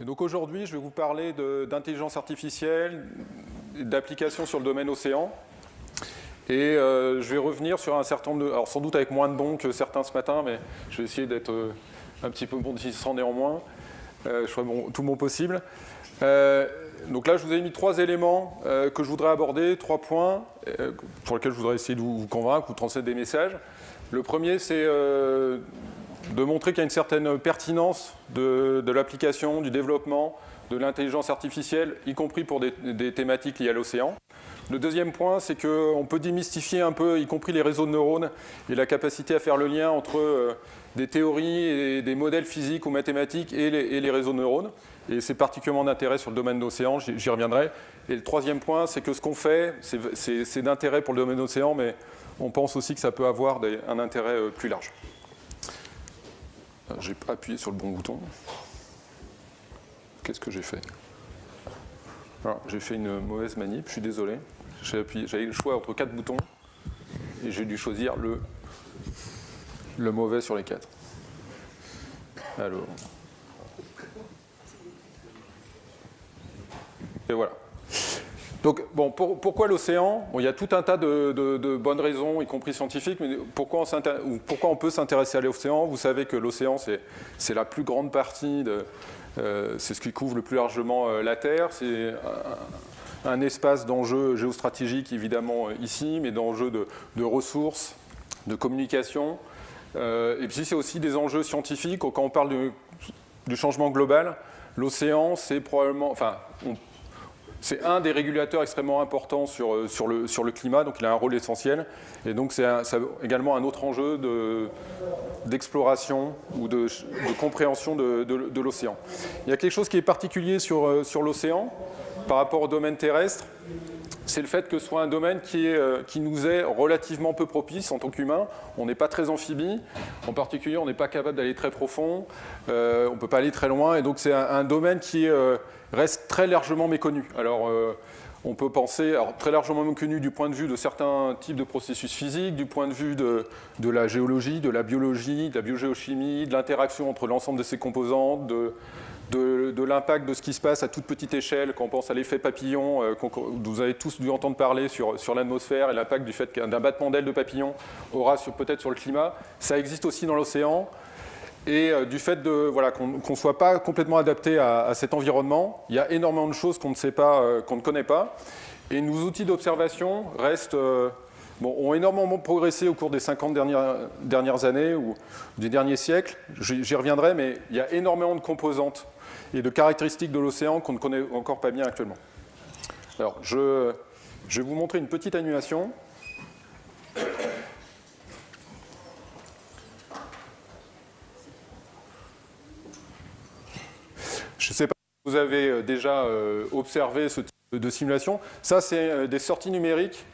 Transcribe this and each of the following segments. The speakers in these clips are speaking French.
Et donc aujourd'hui, je vais vous parler d'intelligence artificielle, d'applications sur le domaine océan. Et je vais revenir sur un certain nombre de... Alors sans doute avec moins de bons que certains ce matin, mais je vais essayer d'être un petit peu bondissant néanmoins. Je ferai tout mon possible. Donc là, je vous ai mis 3 éléments que je voudrais aborder, 3 points pour lesquels je voudrais essayer de vous convaincre ou transmettre des messages. Le premier, c'est de montrer qu'il y a une certaine pertinence de l'application, du développement, de l'intelligence artificielle, y compris pour des thématiques liées à l'océan. Le deuxième point, c'est qu'on peut démystifier un peu, y compris les réseaux de neurones, et la capacité à faire le lien entre des théories et des modèles physiques ou mathématiques et les réseaux de neurones. Et c'est particulièrement d'intérêt sur le domaine de l'océan, j'y reviendrai. Et le troisième point, c'est que ce qu'on fait, c'est d'intérêt pour le domaine de l'océan, mais on pense aussi que ça peut avoir un intérêt plus large. J'ai appuyé sur le bon bouton. Qu'est-ce que j'ai fait? J'ai fait une mauvaise manip, je suis désolé. J'avais le choix entre 4 boutons et j'ai dû choisir le mauvais sur les 4. Alors. Et voilà. Donc, bon, pourquoi l'océan? Bon, il y a tout un tas de bonnes raisons, y compris scientifiques, mais pourquoi on peut s'intéresser à l'océan? Vous savez que l'océan, c'est la plus grande partie, c'est ce qui couvre le plus largement la Terre. C'est un espace d'enjeux géostratégiques, évidemment, ici, mais d'enjeux de ressources, de communication. Et puis, c'est aussi des enjeux scientifiques. Quand on parle du changement global, l'océan, c'est probablement... Enfin, c'est un des régulateurs extrêmement importants sur le climat, donc il a un rôle essentiel. Et donc c'est également un autre enjeu d'exploration ou de compréhension de l'océan. Il y a quelque chose qui est particulier sur l'océan par rapport au domaine terrestre, c'est le fait que ce soit un domaine qui nous est relativement peu propice en tant qu'humain. On n'est pas très amphibie, en particulier on n'est pas capable d'aller très profond, on ne peut pas aller très loin, et donc c'est un domaine qui reste très largement méconnu. Alors on peut penser, très largement méconnu du point de vue de certains types de processus physiques, du point de vue de la géologie, de la biologie, de la biogéochimie, de l'interaction entre l'ensemble de ces composantes, de l'impact de ce qui se passe à toute petite échelle, quand on pense à l'effet papillon, vous avez tous dû entendre parler sur l'atmosphère et l'impact du fait qu'un battement d'aile de papillon aura peut-être sur le climat. Ça existe aussi dans l'océan. Et du fait qu'on ne soit pas complètement adapté à cet environnement, il y a énormément de choses qu'on ne sait pas, qu'on ne connaît pas. Et nos outils d'observation ont énormément progressé au cours des 50 dernières années ou des derniers siècles. J'y reviendrai, mais il y a énormément de composantes et de caractéristiques de l'océan qu'on ne connaît encore pas bien actuellement. Alors, je vais vous montrer une petite animation. Je ne sais pas si vous avez déjà observé ce type de simulation. Ça, c'est des sorties numériques,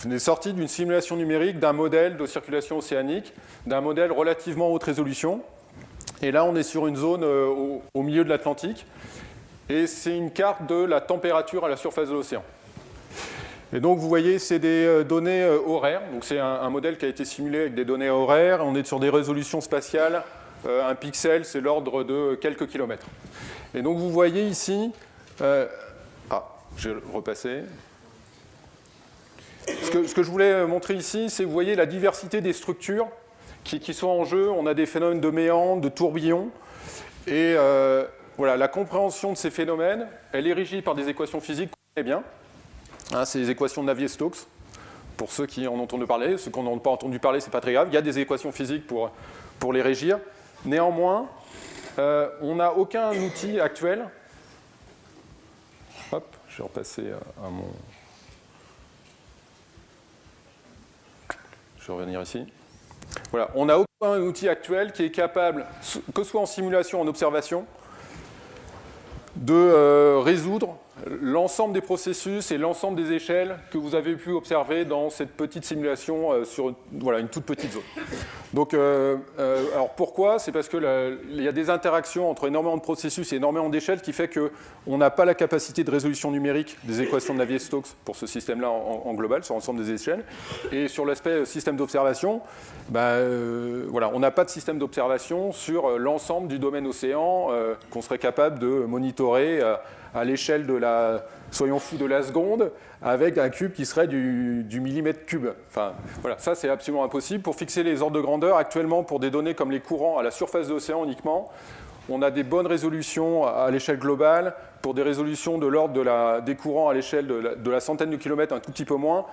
des sorties d'une simulation numérique d'un modèle de circulation océanique, d'un modèle relativement haute résolution. Et là, on est sur une zone au milieu de l'Atlantique. Et c'est une carte de la température à la surface de l'océan. Et donc, vous voyez, c'est des données horaires. Donc, c'est un modèle qui a été simulé avec des données horaires. On est sur des résolutions spatiales. Un pixel, c'est l'ordre de quelques kilomètres. Et donc, vous voyez ici... je vais repasser. Ce que je voulais montrer ici, c'est, vous voyez, la diversité des structures qui sont en jeu. On a des phénomènes de méandres, de tourbillons. Et voilà, la compréhension de ces phénomènes, elle est régie par des équations physiques qu'on connaît bien. C'est les équations de Navier-Stokes. Pour ceux qui en ont entendu parler, ceux qui n'en ont pas entendu parler, ce n'est pas très grave. Il y a des équations physiques pour les régir. Néanmoins, on n'a aucun outil actuel. Hop, je vais repasser à mon... Je vais revenir ici. Voilà, on n'a aucun outil actuel qui est capable, que ce soit en simulation ou en observation, de résoudre l'ensemble des processus et l'ensemble des échelles que vous avez pu observer dans cette petite simulation sur une toute petite zone. Donc, alors pourquoi? C'est parce qu'il y a des interactions entre énormément de processus et énormément d'échelles qui fait qu'on n'a pas la capacité de résolution numérique des équations de Navier-Stokes pour ce système-là en global, sur l'ensemble des échelles. Et sur l'aspect système d'observation, voilà, on n'a pas de système d'observation sur l'ensemble du domaine océan qu'on serait capable de monitorer à l'échelle de la, soyons fous, de la seconde, avec un cube qui serait du millimètre cube. Enfin, voilà, ça c'est absolument impossible. Pour fixer les ordres de grandeur, actuellement, pour des données comme les courants à la surface de l'océan uniquement, on a des bonnes résolutions à l'échelle globale, pour des résolutions de l'ordre des courants à l'échelle de la centaine de kilomètres, un tout petit peu moins,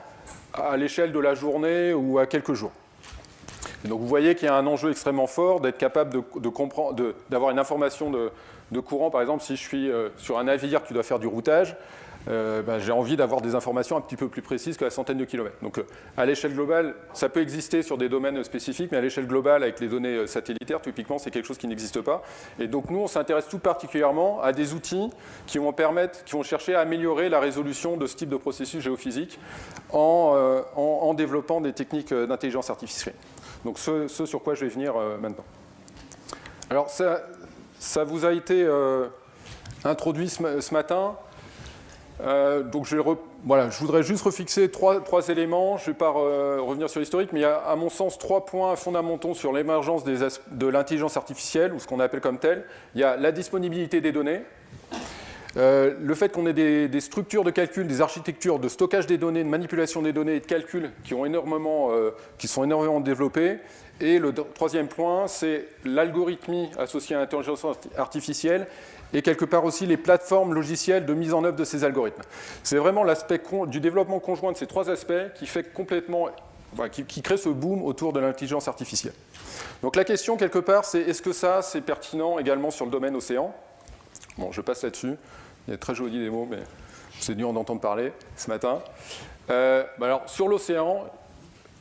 à l'échelle de la journée ou à quelques jours. Et donc vous voyez qu'il y a un enjeu extrêmement fort d'être capable de comprendre, d'avoir une information de courant. Par exemple, si je suis sur un navire qui doit faire du routage, j'ai envie d'avoir des informations un petit peu plus précises que la centaine de kilomètres. Donc à l'échelle globale, ça peut exister sur des domaines spécifiques, mais à l'échelle globale, avec les données satellitaires, typiquement, c'est quelque chose qui n'existe pas. Et donc nous, on s'intéresse tout particulièrement à des outils qui vont chercher à améliorer la résolution de ce type de processus géophysique en développant des techniques d'intelligence artificielle. Donc ce sur quoi je vais venir maintenant. Alors ça vous a été introduit ce matin. Donc je voudrais juste refixer trois éléments. Je ne vais pas revenir sur l'historique, mais il y a à mon sens 3 points fondamentaux sur l'émergence de l'intelligence artificielle, ou ce qu'on appelle comme tel. Il y a la disponibilité des données, le fait qu'on ait des structures de calcul, des architectures de stockage des données, de manipulation des données et de calcul qui sont énormément développées. Et le troisième point, c'est l'algorithmie associée à l'intelligence artificielle et quelque part aussi les plateformes logicielles de mise en œuvre de ces algorithmes. C'est vraiment l'aspect du développement conjoint de ces 3 aspects qui fait qui crée ce boom autour de l'intelligence artificielle. Donc la question quelque part, c'est est-ce que ça, c'est pertinent également sur le domaine océan? Bon, je passe là-dessus. Il y a très joli des mots, mais c'est dur d'entendre parler ce matin. Alors sur l'océan,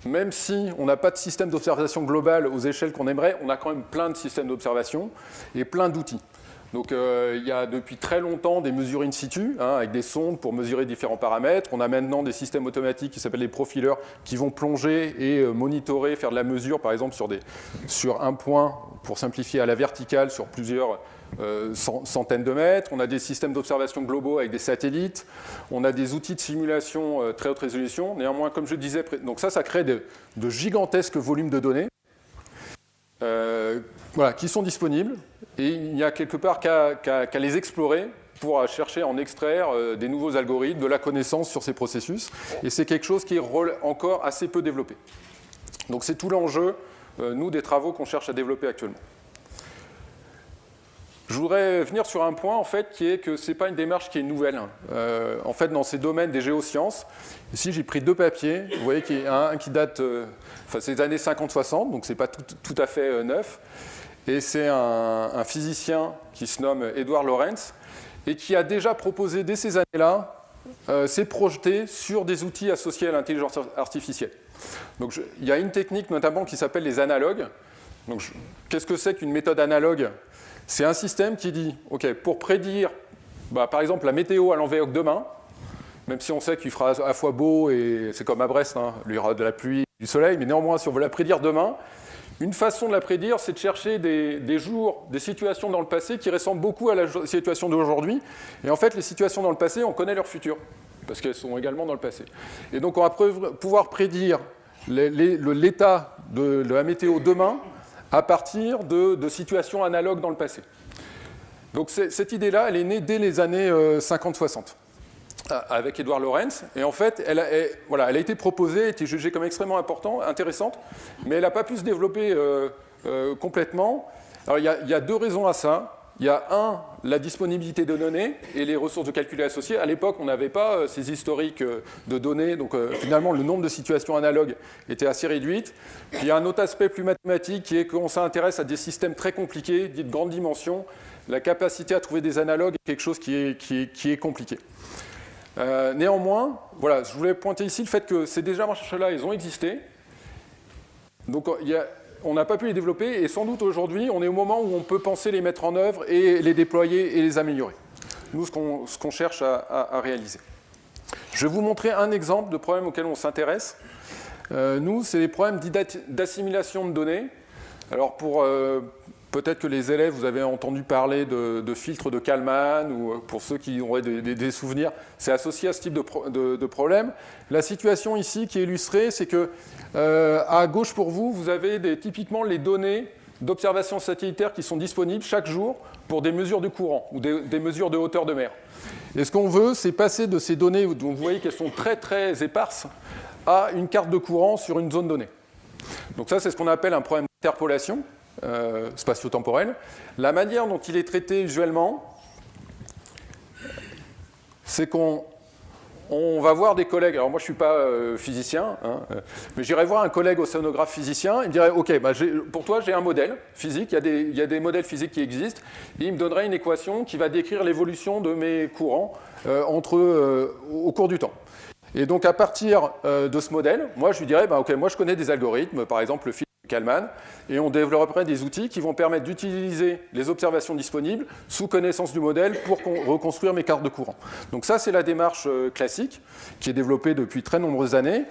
même si on n'a pas de système d'observation global aux échelles qu'on aimerait, on a quand même plein de systèmes d'observation et plein d'outils. Donc il y a depuis très longtemps des mesures in situ, avec des sondes pour mesurer différents paramètres. On a maintenant des systèmes automatiques qui s'appellent les profilers qui vont plonger et monitorer, faire de la mesure, par exemple sur un point, pour simplifier, à la verticale sur plusieurs centaines de mètres. On a des systèmes d'observation globaux avec des satellites. On a des outils de simulation très haute résolution. Néanmoins, comme je disais, donc ça crée de gigantesques volumes de données qui sont disponibles. Et il n'y a quelque part qu'à les explorer pour chercher à en extraire des nouveaux algorithmes, de la connaissance sur ces processus. Et c'est quelque chose qui est encore assez peu développé. Donc c'est tout l'enjeu, nous, des travaux qu'on cherche à développer actuellement. Je voudrais venir sur un point, en fait, qui est que ce n'est pas une démarche qui est nouvelle. En fait, dans ces domaines des géosciences, ici, j'ai pris 2 papiers. Vous voyez qu'il y a un qui date, c'est des années 50-60, donc ce n'est pas tout à fait neuf. Et c'est un physicien qui se nomme Edward Lorenz, et qui a déjà proposé, dès ces années-là, s'est projeté sur des outils associés à l'intelligence artificielle. Donc, il y a une technique, notamment, qui s'appelle les analogues. Donc, qu'est-ce que c'est qu'une méthode analogue? C'est un système qui dit, OK, pour prédire, par exemple, la météo à l'Envéoc demain, même si on sait qu'il fera à la fois beau et c'est comme à Brest, il y aura de la pluie, du soleil, mais néanmoins, si on veut la prédire demain, une façon de la prédire, c'est de chercher des jours, des situations dans le passé qui ressemblent beaucoup à la situation d'aujourd'hui. Et en fait, les situations dans le passé, on connaît leur futur, parce qu'elles sont également dans le passé. Et donc, on va pouvoir prédire l'état de la météo demain à partir de situations analogues dans le passé. Donc cette idée-là, elle est née dès les années 50-60 avec Edward Lorenz. Et en fait, elle a été proposée, été jugée comme extrêmement intéressante, mais elle n'a pas pu se développer complètement. Alors il y a 2 raisons à ça. Il y a la disponibilité de données et les ressources de calcul associées. À l'époque, on n'avait pas ces historiques de données, donc finalement, le nombre de situations analogues était assez réduit. Puis, il y a un autre aspect plus mathématique qui est qu'on s'intéresse à des systèmes très compliqués, dits de grande dimension. La capacité à trouver des analogues est quelque chose qui est compliqué. Néanmoins, voilà, je voulais pointer ici le fait que ces démarches-là, ils ont existé. Donc, on n'a pas pu les développer et sans doute aujourd'hui, on est au moment où on peut penser les mettre en œuvre et les déployer et les améliorer. Nous, ce qu'on cherche à réaliser. Je vais vous montrer un exemple de problème auquel on s'intéresse. Nous, c'est des problèmes d'assimilation de données. Alors, peut-être que les élèves, vous avez entendu parler de filtres de Kalman, ou pour ceux qui auraient des souvenirs, c'est associé à ce type de problème. La situation ici qui est illustrée, c'est que à gauche pour vous, vous avez typiquement les données d'observation satellitaire qui sont disponibles chaque jour pour des mesures de courant ou des mesures de hauteur de mer. Et ce qu'on veut, c'est passer de ces données, dont vous voyez qu'elles sont très très éparses, à une carte de courant sur une zone donnée. Donc ça, c'est ce qu'on appelle un problème d'interpolation spatio-temporelle. La manière dont il est traité usuellement, c'est qu'on va voir des collègues. Alors moi, je ne suis pas physicien, mais j'irai voir un collègue océanographe physicien. Il me dirait, OK, pour toi, j'ai un modèle physique. Il y a des modèles physiques qui existent. Et il me donnerait une équation qui va décrire l'évolution de mes courants au cours du temps. Et donc, à partir de ce modèle, moi, je lui dirais, OK, moi, je connais des algorithmes, par exemple le filtre Kalman, et on développerait des outils qui vont permettre d'utiliser les observations disponibles sous connaissance du modèle pour reconstruire mes cartes de courant. Donc ça, c'est la démarche classique qui est développée depuis très nombreuses années.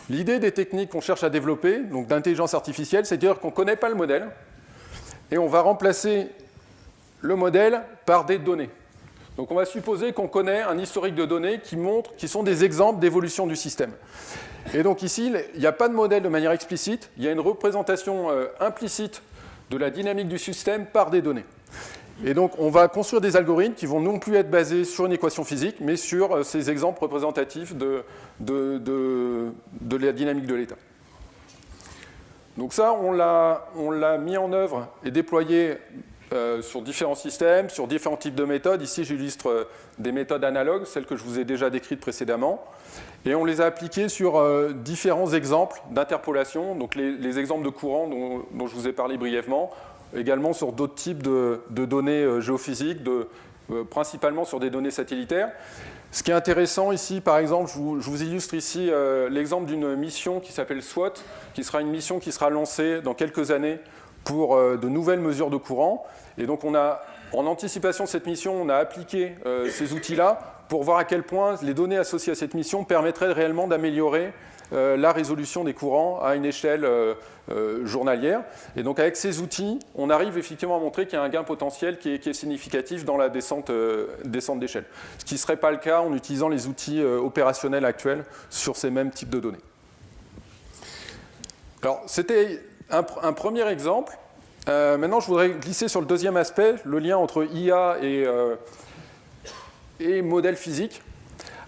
L'idée des techniques qu'on cherche à développer, donc d'intelligence artificielle, c'est de dire qu'on ne connaît pas le modèle et on va remplacer le modèle par des données. Donc on va supposer qu'on connaît un historique de données qui sont des exemples d'évolution du système. Et donc ici, il n'y a pas de modèle de manière explicite, il y a une représentation implicite de la dynamique du système par des données. Et donc on va construire des algorithmes qui vont non plus être basés sur une équation physique, mais sur ces exemples représentatifs de la dynamique de l'état. Donc ça, on l'a mis en œuvre et déployé sur différents systèmes, sur différents types de méthodes. Ici, j'illustre des méthodes analogues, celles que je vous ai déjà décrites précédemment. Et on les a appliquées sur différents exemples d'interpolation, donc les exemples de courant dont je vous ai parlé brièvement, également sur d'autres types de données géophysiques, principalement sur des données satellitaires. Ce qui est intéressant ici, par exemple, je vous illustre ici l'exemple d'une mission qui s'appelle SWOT, qui sera une mission qui sera lancée dans quelques années pour de nouvelles mesures de courant. Et donc, en anticipation de cette mission, on a appliqué ces outils-là pour voir à quel point les données associées à cette mission permettraient réellement d'améliorer la résolution des courants à une échelle journalière. Et donc, avec ces outils, on arrive effectivement à montrer qu'il y a un gain potentiel qui est significatif dans la descente d'échelle. Ce qui ne serait pas le cas en utilisant les outils opérationnels actuels sur ces mêmes types de données. Alors, c'était un premier exemple. Maintenant, je voudrais glisser sur le deuxième aspect, le lien entre IA et modèle physique,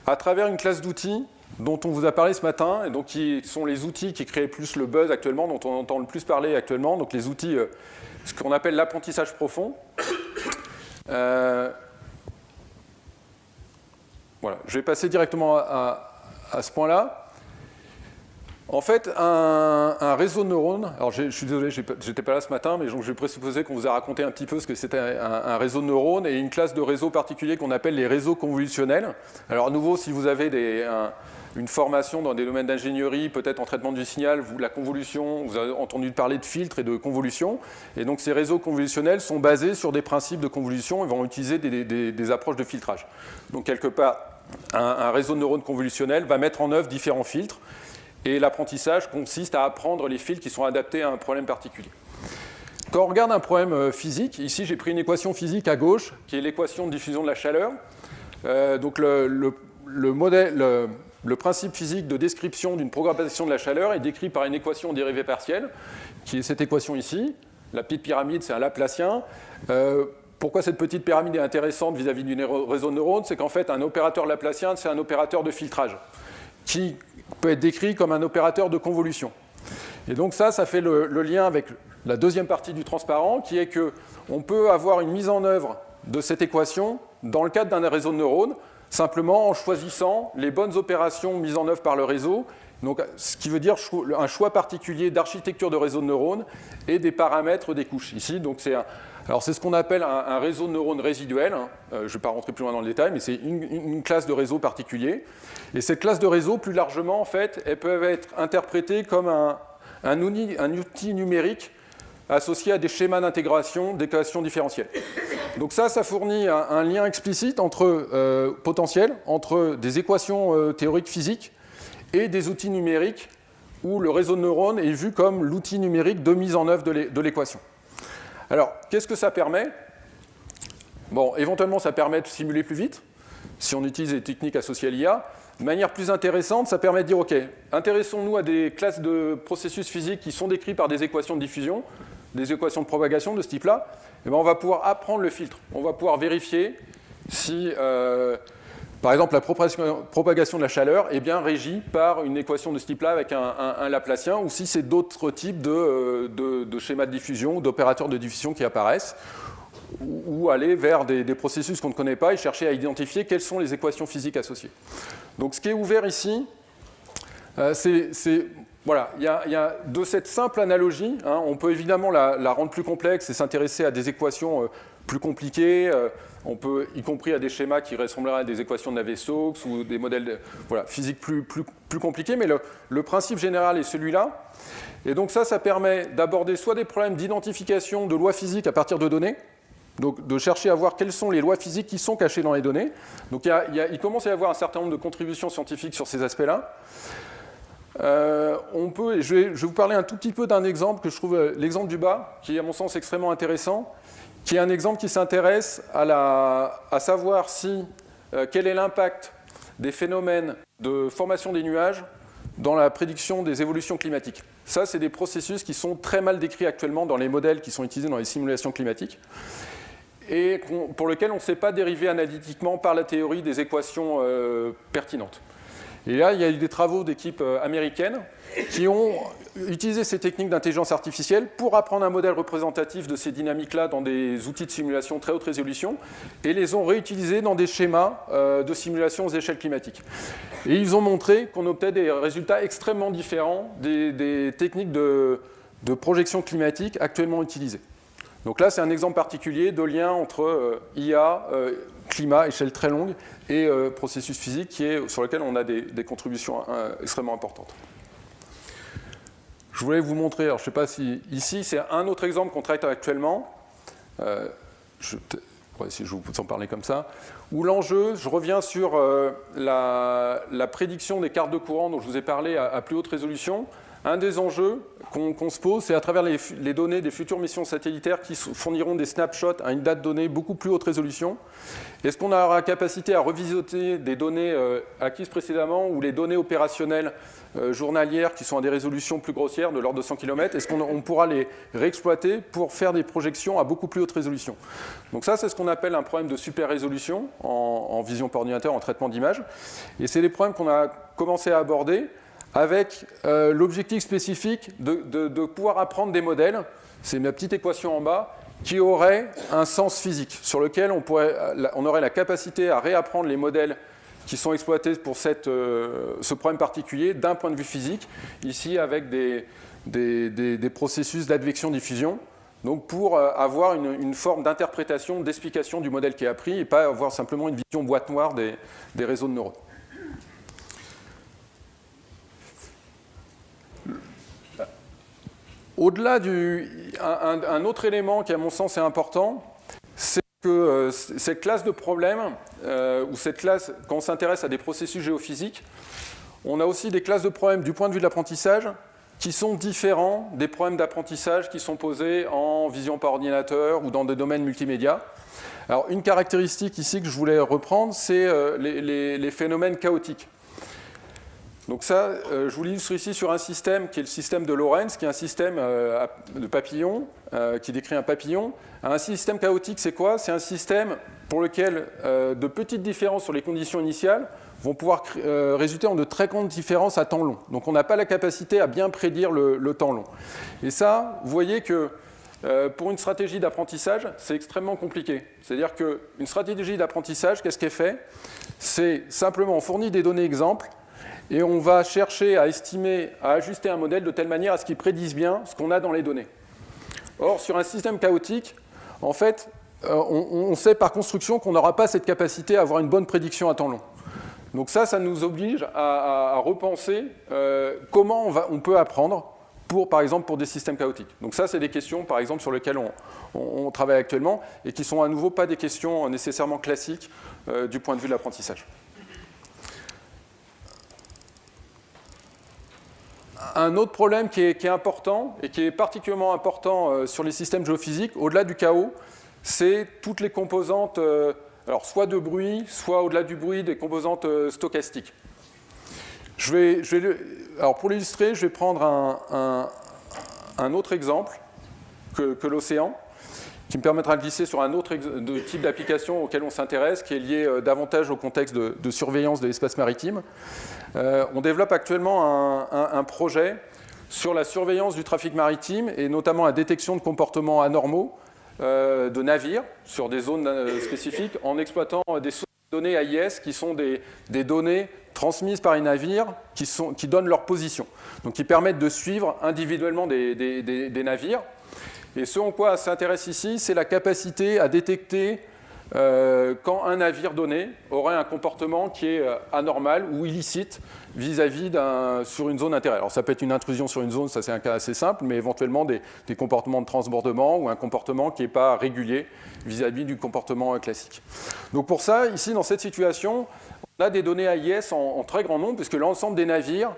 à travers une classe d'outils dont on vous a parlé ce matin, et donc qui sont les outils qui créent plus le buzz actuellement, dont on entend le plus parler actuellement, donc les outils, ce qu'on appelle l'apprentissage profond. Voilà, je vais passer directement à ce point-là. En fait, un réseau de neurones, alors je suis désolé, j'étais pas là ce matin, mais donc je vais présupposer qu'on vous a raconté un petit peu ce que c'était un réseau de neurones et une classe de réseaux particuliers qu'on appelle les réseaux convolutionnels. Alors à nouveau, si vous avez une formation dans des domaines d'ingénierie, peut-être en traitement du signal, la convolution, vous avez entendu parler de filtres et de convolution, et donc ces réseaux convolutionnels sont basés sur des principes de convolution et vont utiliser des approches de filtrage. Donc quelque part, un réseau de neurones convolutionnels va mettre en œuvre différents filtres. Et l'apprentissage consiste à apprendre les filtres qui sont adaptés à un problème particulier. Quand on regarde un problème physique, ici j'ai pris une équation physique à gauche, qui est l'équation de diffusion de la chaleur. Donc le principe physique de description d'une propagation de la chaleur est décrit par une équation dérivée partielle, qui est cette équation ici. La petite pyramide, c'est un Laplacien. Pourquoi cette petite pyramide est intéressante vis-à-vis du réseau de neurones? C'est qu'en fait, un opérateur Laplacien, c'est un opérateur de filtrage, qui peut être décrit comme un opérateur de convolution. Et donc ça fait le lien avec la deuxième partie du transparent, qui est qu'on peut avoir une mise en œuvre de cette équation dans le cadre d'un réseau de neurones, simplement en choisissant les bonnes opérations mises en œuvre par le réseau, donc, ce qui veut dire un choix particulier d'architecture de réseau de neurones et des paramètres des couches. Ici, donc c'est ce qu'on appelle un réseau de neurones résiduel. Je ne vais pas rentrer plus loin dans le détail, mais c'est une classe de réseau particulier. Et cette classe de réseau, plus largement, en fait, elles peuvent être interprétées comme un outil numérique associé à des schémas d'intégration d'équations différentielles. Donc ça fournit un lien explicite potentiel entre des équations théoriques physiques et des outils numériques où le réseau de neurones est vu comme l'outil numérique de mise en œuvre de l'équation. Alors, qu'est-ce que ça permet? Bon, éventuellement, ça permet de simuler plus vite, si on utilise les techniques associées à l'IA. De manière plus intéressante, ça permet de dire, OK, intéressons-nous à des classes de processus physiques qui sont décrits par des équations de diffusion, des équations de propagation de ce type-là. Et bien, on va pouvoir apprendre le filtre. On va pouvoir vérifier si, par exemple, la propagation de la chaleur est bien régie par une équation de ce type-là avec un Laplacien, ou si c'est d'autres types de schémas de diffusion ou d'opérateurs de diffusion qui apparaissent, ou aller vers des processus qu'on ne connaît pas et chercher à identifier quelles sont les équations physiques associées. Donc ce qui est ouvert ici, voilà, il y a de cette simple analogie, hein, on peut évidemment la rendre plus complexe et s'intéresser à des équations plus compliquées, on peut, y compris à des schémas qui ressembleraient à des équations de Navier-Stokes ou des modèles physiques plus compliqués, mais le principe général est celui-là. Et donc ça permet d'aborder soit des problèmes d'identification de lois physiques à partir de données, donc de chercher à voir quelles sont les lois physiques qui sont cachées dans les données. Donc il commence à y avoir un certain nombre de contributions scientifiques sur ces aspects-là. Je vais vous parler un tout petit peu d'un exemple que je trouve, l'exemple du bas, qui est à mon sens extrêmement intéressant, qui est un exemple qui s'intéresse à savoir quel est l'impact des phénomènes de formation des nuages dans la prédiction des évolutions climatiques. Ça, c'est des processus qui sont très mal décrits actuellement dans les modèles qui sont utilisés dans les simulations climatiques, et pour lequel on ne sait pas dériver analytiquement par la théorie des équations pertinentes. Et là, il y a eu des travaux d'équipes américaines qui ont utilisé ces techniques d'intelligence artificielle pour apprendre un modèle représentatif de ces dynamiques-là dans des outils de simulation très haute résolution, et les ont réutilisés dans des schémas de simulation aux échelles climatiques. Et ils ont montré qu'on obtenait des résultats extrêmement différents des techniques de projection climatique actuellement utilisées. Donc là, c'est un exemple particulier de lien entre IA, climat, échelle très longue, et processus physique sur lequel on a des contributions extrêmement importantes. Je voulais vous montrer, alors je ne sais pas si ici, c'est un autre exemple qu'on traite actuellement. Je vais vous en parler comme ça. Où l'enjeu, je reviens sur la prédiction des cartes de courant dont je vous ai parlé à plus haute résolution. Un des enjeux qu'on se pose, c'est à travers les données des futures missions satellitaires qui fourniront des snapshots à une date donnée beaucoup plus haute résolution. Est-ce qu'on aura la capacité à revisiter des données acquises précédemment ou les données opérationnelles journalières qui sont à des résolutions plus grossières, de l'ordre de 100 km? Est-ce qu'on pourra les réexploiter pour faire des projections à beaucoup plus haute résolution? Donc ça, c'est ce qu'on appelle un problème de super résolution en vision par ordinateur, en traitement d'image. Et c'est des problèmes qu'on a commencé à aborder avec l'objectif spécifique de pouvoir apprendre des modèles, c'est ma petite équation en bas, qui auraient un sens physique, sur lequel on aurait la capacité à réapprendre les modèles qui sont exploités pour ce problème particulier d'un point de vue physique, ici avec des processus d'advection-diffusion, donc pour avoir une forme d'interprétation, d'explication du modèle qui est appris, et pas avoir simplement une vision boîte noire des réseaux de neurones. Au-delà un autre élément qui, à mon sens, est important, c'est que cette classe de problèmes, ou cette classe, quand on s'intéresse à des processus géophysiques, on a aussi des classes de problèmes du point de vue de l'apprentissage qui sont différents des problèmes d'apprentissage qui sont posés en vision par ordinateur ou dans des domaines multimédia. Alors, une caractéristique ici que je voulais reprendre, c'est les phénomènes chaotiques. Donc ça, je vous l'illustre ici sur un système qui est le système de Lorentz, qui est un système de papillon, qui décrit un papillon. Un système chaotique, c'est quoi? C'est un système pour lequel de petites différences sur les conditions initiales vont pouvoir résulter en de très grandes différences à temps long. Donc on n'a pas la capacité à bien prédire le temps long. Et ça, vous voyez que pour une stratégie d'apprentissage, c'est extrêmement compliqué. C'est-à-dire qu'une stratégie d'apprentissage, qu'est-ce qu'elle fait? C'est simplement, on fournit des données exemples, et on va chercher à estimer, à ajuster un modèle de telle manière à ce qu'il prédise bien ce qu'on a dans les données. Or, sur un système chaotique, en fait, on sait par construction qu'on n'aura pas cette capacité à avoir une bonne prédiction à temps long. Donc ça nous oblige à repenser comment on peut apprendre, par exemple, pour des systèmes chaotiques. Donc ça, c'est des questions, par exemple, sur lesquelles on travaille actuellement, et qui sont à nouveau pas des questions nécessairement classiques du point de vue de l'apprentissage. Un autre problème qui est important, et qui est particulièrement important sur les systèmes géophysiques, au-delà du chaos, c'est toutes les composantes, alors soit de bruit, soit au-delà du bruit, des composantes stochastiques. Alors pour l'illustrer, je vais prendre un autre exemple que l'océan, qui me permettra de glisser sur un autre type d'application auquel on s'intéresse, qui est lié davantage au contexte de surveillance de l'espace maritime. On développe actuellement un projet sur la surveillance du trafic maritime et notamment la détection de comportements anormaux de navires sur des zones spécifiques en exploitant des sources de données AIS qui sont des données transmises par les navires qui donnent leur position, donc qui permettent de suivre individuellement des navires. Et ce en quoi s'intéresse ici, c'est la capacité à détecter quand un navire donné aurait un comportement qui est anormal ou illicite vis-à-vis sur une zone d'intérêt. Alors ça peut être une intrusion sur une zone, ça c'est un cas assez simple, mais éventuellement des comportements de transbordement ou un comportement qui n'est pas régulier vis-à-vis du comportement classique. Donc pour ça, ici dans cette situation, on a des données AIS en très grand nombre, puisque l'ensemble des navires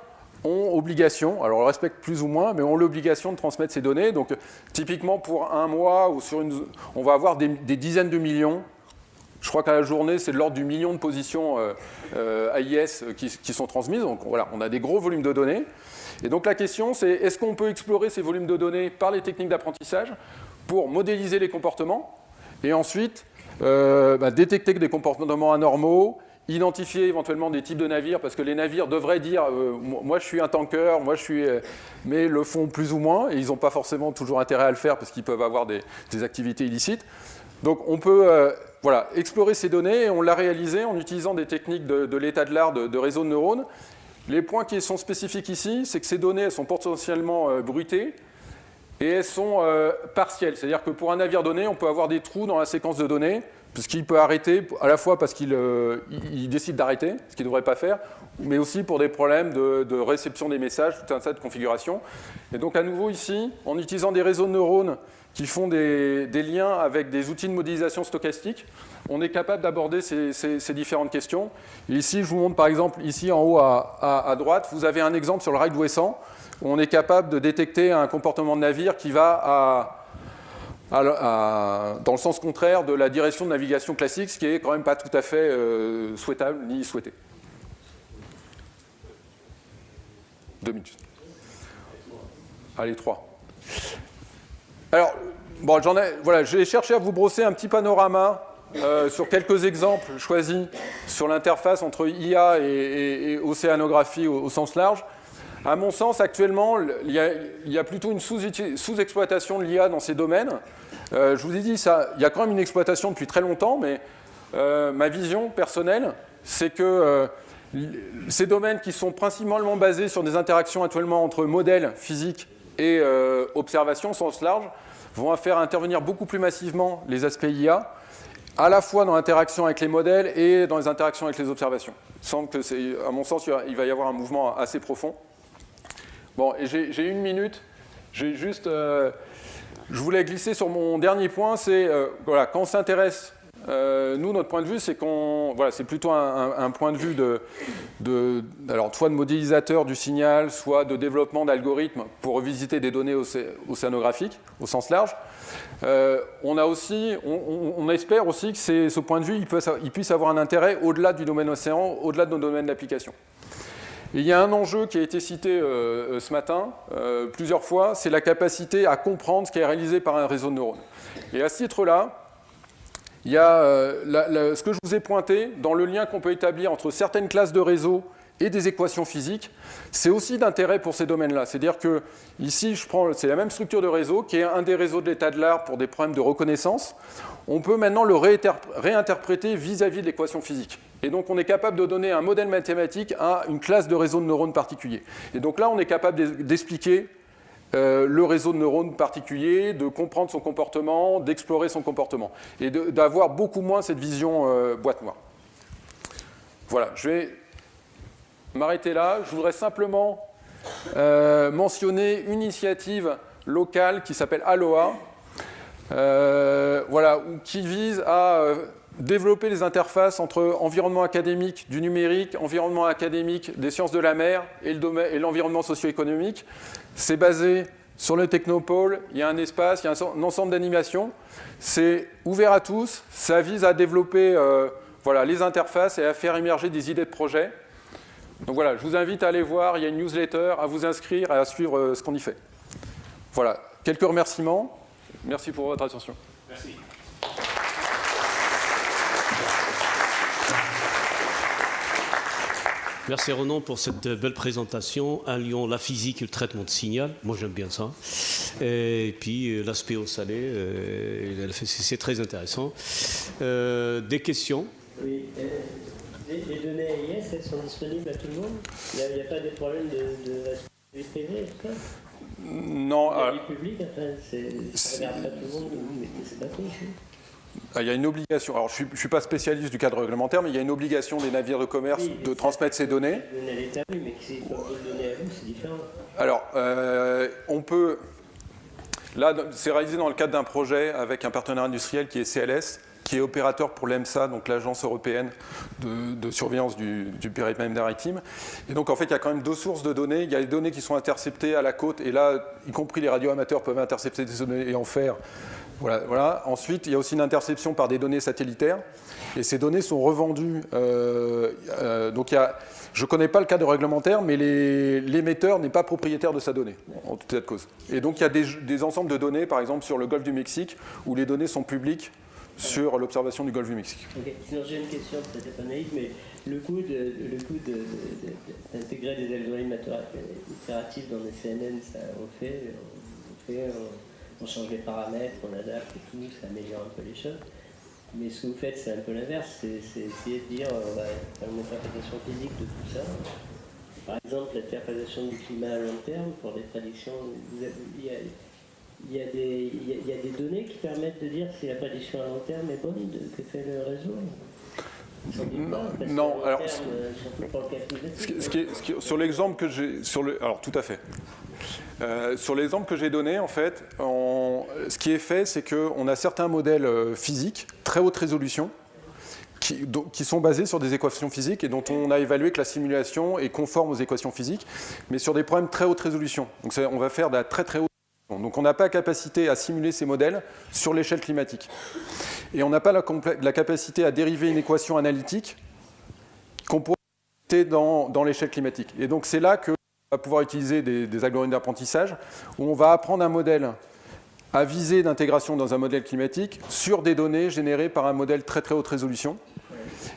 ont obligation, alors on le respecte plus ou moins, mais ont l'obligation de transmettre ces données. Donc typiquement pour un mois, ou on va avoir des dizaines de millions. Je crois qu'à la journée, c'est de l'ordre du million de positions AIS qui sont transmises. Donc voilà, on a des gros volumes de données. Et donc la question, c'est est-ce qu'on peut explorer ces volumes de données par les techniques d'apprentissage pour modéliser les comportements et ensuite détecter des comportements anormaux, identifier éventuellement des types de navires, parce que les navires devraient dire moi je suis un tanker, mais le font plus ou moins, et ils n'ont pas forcément toujours intérêt à le faire parce qu'ils peuvent avoir des activités illicites. Donc on peut explorer ces données, et on l'a réalisé en utilisant des techniques de l'état de l'art de réseaux de neurones. Les points qui sont spécifiques ici, c'est que ces données elles sont potentiellement bruitées, et elles sont partielles. C'est-à-dire que pour un navire donné, on peut avoir des trous dans la séquence de données, puisqu'il peut arrêter, à la fois parce qu'il décide d'arrêter, ce qu'il ne devrait pas faire, mais aussi pour des problèmes de réception des messages, tout un tas de configurations. Et donc à nouveau ici, en utilisant des réseaux de neurones qui font des liens avec des outils de modélisation stochastique, on est capable d'aborder ces différentes questions. Et ici, je vous montre par exemple, ici en haut à droite, vous avez un exemple sur le rail d'Ouessant, où on est capable de détecter un comportement de navire qui va dans le sens contraire de la direction de navigation classique, ce qui est quand même pas tout à fait souhaitable ni souhaité. 2 minutes. Allez, 3. Alors, bon, j'ai cherché à vous brosser un petit panorama sur quelques exemples choisis sur l'interface entre IA et océanographie au sens large. À mon sens, actuellement, il y a plutôt une sous-exploitation de l'IA dans ces domaines. Je vous ai dit, il y a quand même une exploitation depuis très longtemps, mais ma vision personnelle, c'est que ces domaines qui sont principalement basés sur des interactions actuellement entre modèles physiques et observations au sens large, vont faire intervenir beaucoup plus massivement les aspects IA, à la fois dans l'interaction avec les modèles et dans les interactions avec les observations. Il semble que, à mon sens, il va y avoir un mouvement assez profond. Bon, et j'ai 1 minute. Je voulais glisser sur mon dernier point, c'est quand on s'intéresse, nous, notre point de vue, c'est c'est plutôt un point de vue alors, soit de modélisateur du signal, soit de développement d'algorithmes pour revisiter des données océanographiques au sens large. On espère aussi que ce point de vue il puisse avoir un intérêt au-delà du domaine océan, au-delà de nos domaines d'application. Et il y a un enjeu qui a été cité ce matin plusieurs fois, c'est la capacité à comprendre ce qui est réalisé par un réseau de neurones. Et à ce titre-là, il y a ce que je vous ai pointé dans le lien qu'on peut établir entre certaines classes de réseaux et des équations physiques, c'est aussi d'intérêt pour ces domaines-là. C'est-à-dire que ici, c'est la même structure de réseau qui est un des réseaux de l'état de l'art pour des problèmes de reconnaissance. On peut maintenant le réinterpréter vis-à-vis de l'équation physique. Et donc, on est capable de donner un modèle mathématique à une classe de réseau de neurones particulier. Et donc là, on est capable d'expliquer le réseau de neurones particulier, de comprendre son comportement, d'explorer son comportement. Et d'avoir beaucoup moins cette vision boîte noire. Voilà, je vais m'arrêter là. Je voudrais simplement mentionner une initiative locale qui s'appelle Aloha, qui vise à développer les interfaces entre environnement académique du numérique, environnement académique des sciences de la mer et l'environnement socio-économique. C'est basé sur le Technopôle, il y a un espace, il y a un ensemble d'animations. C'est ouvert à tous, ça vise à développer voilà, les interfaces et à faire émerger des idées de projet. Donc voilà, je vous invite à aller voir, il y a une newsletter, à vous inscrire et à suivre ce qu'on y fait. Voilà, quelques remerciements. Merci pour votre attention. Merci. Merci Renan pour cette belle présentation, alliant la physique et le traitement de signal. Moi j'aime bien ça. Et puis l'aspect au salé, c'est très intéressant. Des questions? Oui. Les données AIS, elles sont disponibles à tout le monde? Il n'y a pas de problème de vie privée, tout ça? Non. La vie publique, enfin, ça regarde pas tout le monde, mais c'est pas tout. Il y a une obligation, alors je ne suis pas spécialiste du cadre réglementaire, mais il y a une obligation des navires de commerce de transmettre ces données. Donner à l'État, oui, mais si on peut le donner à vous, c'est différent. Alors, on peut... Là, c'est réalisé dans le cadre d'un projet avec un partenaire industriel qui est CLS, qui est opérateur pour l'EMSA, donc l'Agence européenne de surveillance du périmètre maritime. Et donc, en fait, il y a quand même deux sources de données. Il y a les données qui sont interceptées à la côte, et là, y compris les radioamateurs peuvent intercepter des données et en faire... Voilà. Ensuite, il y a aussi une interception par des données satellitaires, et ces données sont revendues. Donc, je ne connais pas le cadre réglementaire, mais l'émetteur n'est pas propriétaire de sa donnée, en tout état de cause. Et donc, il y a des ensembles de données, par exemple sur le golfe du Mexique, où les données sont publiques sur l'observation du golfe du Mexique. Okay. Sinon, j'ai une question, peut-être pas naïve, mais le coût d'intégrer des algorithmes itératifs dans des CNN, ça, on change les paramètres, on adapte et tout, ça améliore un peu les choses. Mais ce que vous faites, c'est un peu l'inverse, c'est essayer de dire, on va faire une interprétation physique de tout ça. Par exemple, l'interprétation du climat à long terme, pour des prédictions, il y a des données qui permettent de dire si la prédiction à long terme est bonne, que fait le réseau. Non, alors, sur l'exemple que j'ai, alors tout à fait. Sur l'exemple que j'ai donné, en fait, ce qui est fait, c'est qu'on a certains modèles physiques, très haute résolution, qui sont basés sur des équations physiques et dont on a évalué que la simulation est conforme aux équations physiques, mais sur des problèmes très haute résolution. Donc on va faire de la très très haute résolution. Donc on n'a pas la capacité à simuler ces modèles sur l'échelle climatique. Et on n'a pas la capacité à dériver une équation analytique qu'on pourrait utiliser dans l'échelle climatique. Et donc c'est là qu'on va pouvoir utiliser des algorithmes d'apprentissage où on va apprendre un modèle à visée d'intégration dans un modèle climatique sur des données générées par un modèle très très haute résolution.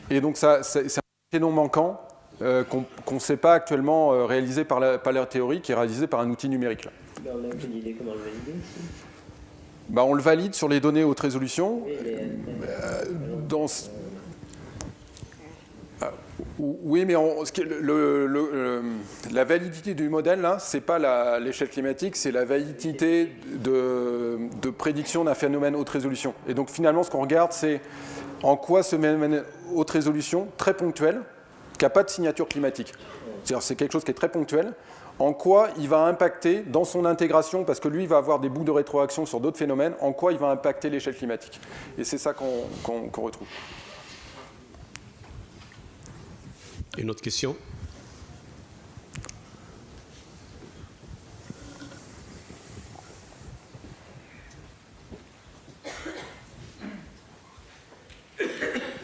Et donc c'est un chaînon manquant qu'on ne sait pas actuellement réaliser par la théorie, qui est réalisé par un outil numérique. Là. On a aucune idée comment le valider ici. On le valide sur les données haute résolution. Oui, mais la validité du modèle, là, ce n'est pas l'échelle climatique, c'est la validité de prédiction d'un phénomène haute résolution. Et donc finalement, ce qu'on regarde, c'est en quoi ce phénomène haute résolution, très ponctuel, qui n'a pas de signature climatique, c'est-à-dire c'est quelque chose qui est très ponctuel, en quoi il va impacter dans son intégration, parce que lui, il va avoir des bouts de rétroaction sur d'autres phénomènes, en quoi il va impacter l'échelle climatique. Et c'est ça qu'on retrouve. Une autre question?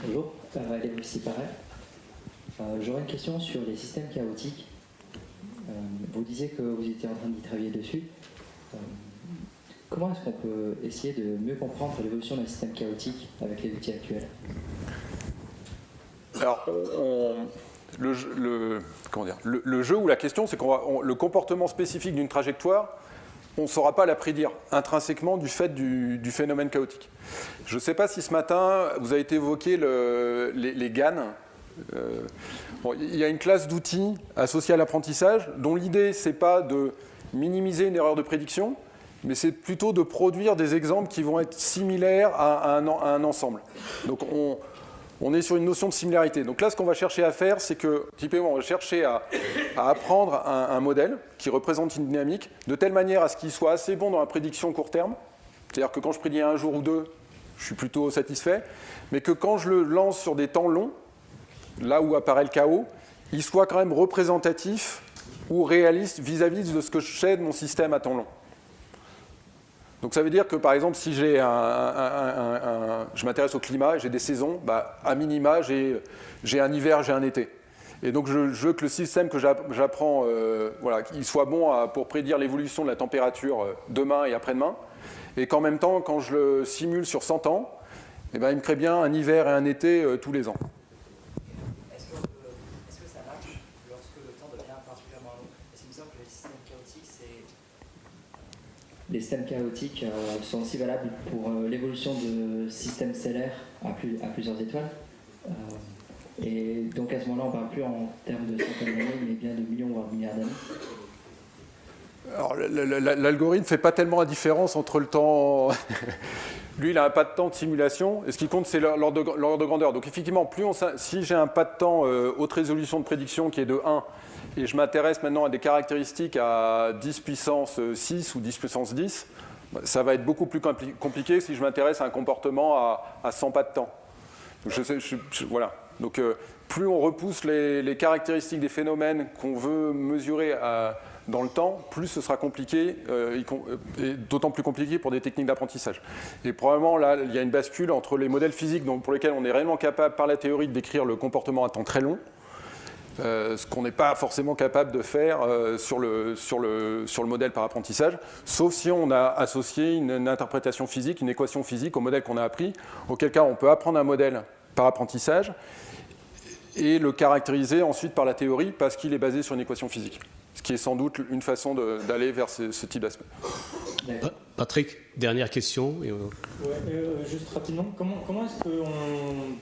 Bonjour, Léo Siparet. J'aurais une question sur les systèmes chaotiques. Vous disiez que vous étiez en train d'y travailler dessus. Comment est-ce qu'on peut essayer de mieux comprendre l'évolution d'un système chaotique avec les outils actuels? Alors, le jeu ou la question, c'est le comportement spécifique d'une trajectoire, on ne saura pas la prédire intrinsèquement du fait du phénomène chaotique. Je ne sais pas si ce matin, vous avez évoqué les GAN. Il y a une classe d'outils associés à l'apprentissage dont l'idée, ce n'est pas de minimiser une erreur de prédiction, mais c'est plutôt de produire des exemples qui vont être similaires à un ensemble. Donc on est sur une notion de similarité. Donc là, ce qu'on va chercher à faire, c'est que, typiquement, on va chercher à apprendre un modèle qui représente une dynamique de telle manière à ce qu'il soit assez bon dans la prédiction court terme. C'est-à-dire que quand je prédis un jour ou deux, je suis plutôt satisfait, mais que quand je le lance sur des temps longs, là où apparaît le chaos, il soit quand même représentatif ou réaliste vis-à-vis de ce que je sais de mon système à temps long. Donc ça veut dire que par exemple, si je m'intéresse au climat, j'ai des saisons, à minima, j'ai un hiver, j'ai un été. Et donc je veux que le système que j'apprends, il soit bon pour prédire l'évolution de la température demain et après-demain, et qu'en même temps, quand je le simule sur 100 ans, il me crée bien un hiver et un été tous les ans. Est-ce que ça marche lorsque le temps devient particulièrement long? Est-ce qu'il me semble que les systèmes chaotiques, c'est... Les systèmes chaotiques sont aussi valables pour l'évolution de systèmes stellaires à plusieurs étoiles. Et donc à ce moment-là, on ne parle plus en termes de centaines d'années, mais bien de millions, voire milliards d'années. Alors l'algorithme ne fait pas tellement la différence entre le temps... Lui, il n'a pas de temps de simulation, et ce qui compte, c'est l'ordre de grandeur. Donc effectivement, si j'ai un pas de temps haute résolution de prédiction qui est de 1, et je m'intéresse maintenant à des caractéristiques à 10 puissance 6 ou 10 puissance 10, ça va être beaucoup plus compliqué si je m'intéresse à un comportement à 100 pas de temps. Donc, voilà. Donc plus on repousse les caractéristiques des phénomènes qu'on veut mesurer dans le temps, plus ce sera compliqué, et d'autant plus compliqué pour des techniques d'apprentissage. Et probablement, là, il y a une bascule entre les modèles physiques pour lesquels on est réellement capable, par la théorie, de décrire le comportement à temps très long, ce qu'on n'est pas forcément capable de faire sur le modèle par apprentissage, sauf si on a associé une interprétation physique, une équation physique au modèle qu'on a appris, auquel cas on peut apprendre un modèle par apprentissage et le caractériser ensuite par la théorie parce qu'il est basé sur une équation physique. Ce qui est sans doute une façon d'aller vers ce type d'aspect. Patrick, dernière question. Juste rapidement, comment est-ce qu'on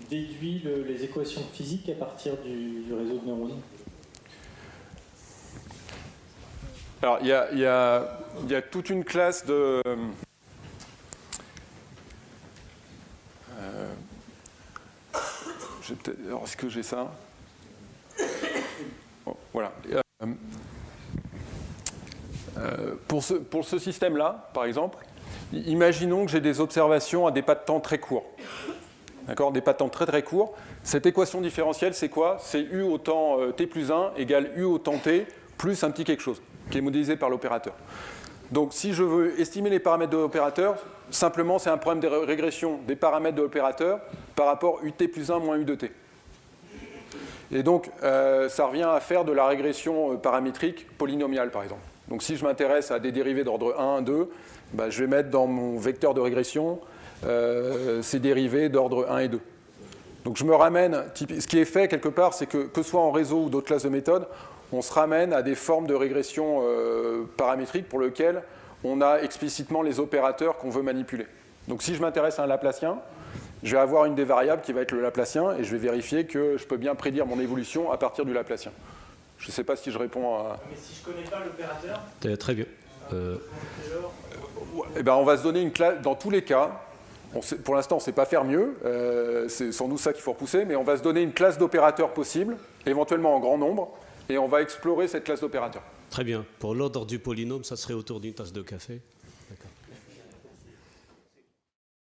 déduit les équations physiques à partir du réseau de neurones? Alors, il y a toute une classe de... Alors, est-ce que j'ai ça? Bon, voilà. Pour ce système-là, par exemple, imaginons que j'ai des observations à des pas de temps très courts. D'accord, des pas de temps très très courts. Cette équation différentielle, c'est quoi? C'est u au temps t plus 1 égale u au temps t plus un petit quelque chose, qui est modélisé par l'opérateur. Donc si je veux estimer les paramètres de l'opérateur, simplement c'est un problème de régression des paramètres de l'opérateur par rapport ut plus 1 moins u de t. Et donc ça revient à faire de la régression paramétrique polynomiale, par exemple. Donc si je m'intéresse à des dérivées d'ordre 1, 2, je vais mettre dans mon vecteur de régression ces dérivées d'ordre 1 et 2. Donc je me ramène, ce qui est fait quelque part, c'est que ce soit en réseau ou d'autres classes de méthodes, on se ramène à des formes de régression paramétrique pour lesquelles on a explicitement les opérateurs qu'on veut manipuler. Donc si je m'intéresse à un Laplacien, je vais avoir une des variables qui va être le Laplacien et je vais vérifier que je peux bien prédire mon évolution à partir du Laplacien. Je ne sais pas si je réponds à... Mais si je ne connais pas l'opérateur... Très bien. On va se donner une classe, dans tous les cas, pour l'instant on ne sait pas faire mieux, c'est sans doute ça qu'il faut repousser, mais on va se donner une classe d'opérateurs possible, éventuellement en grand nombre, et on va explorer cette classe d'opérateurs. Très bien. Pour l'ordre du polynôme, ça serait autour d'une tasse de café.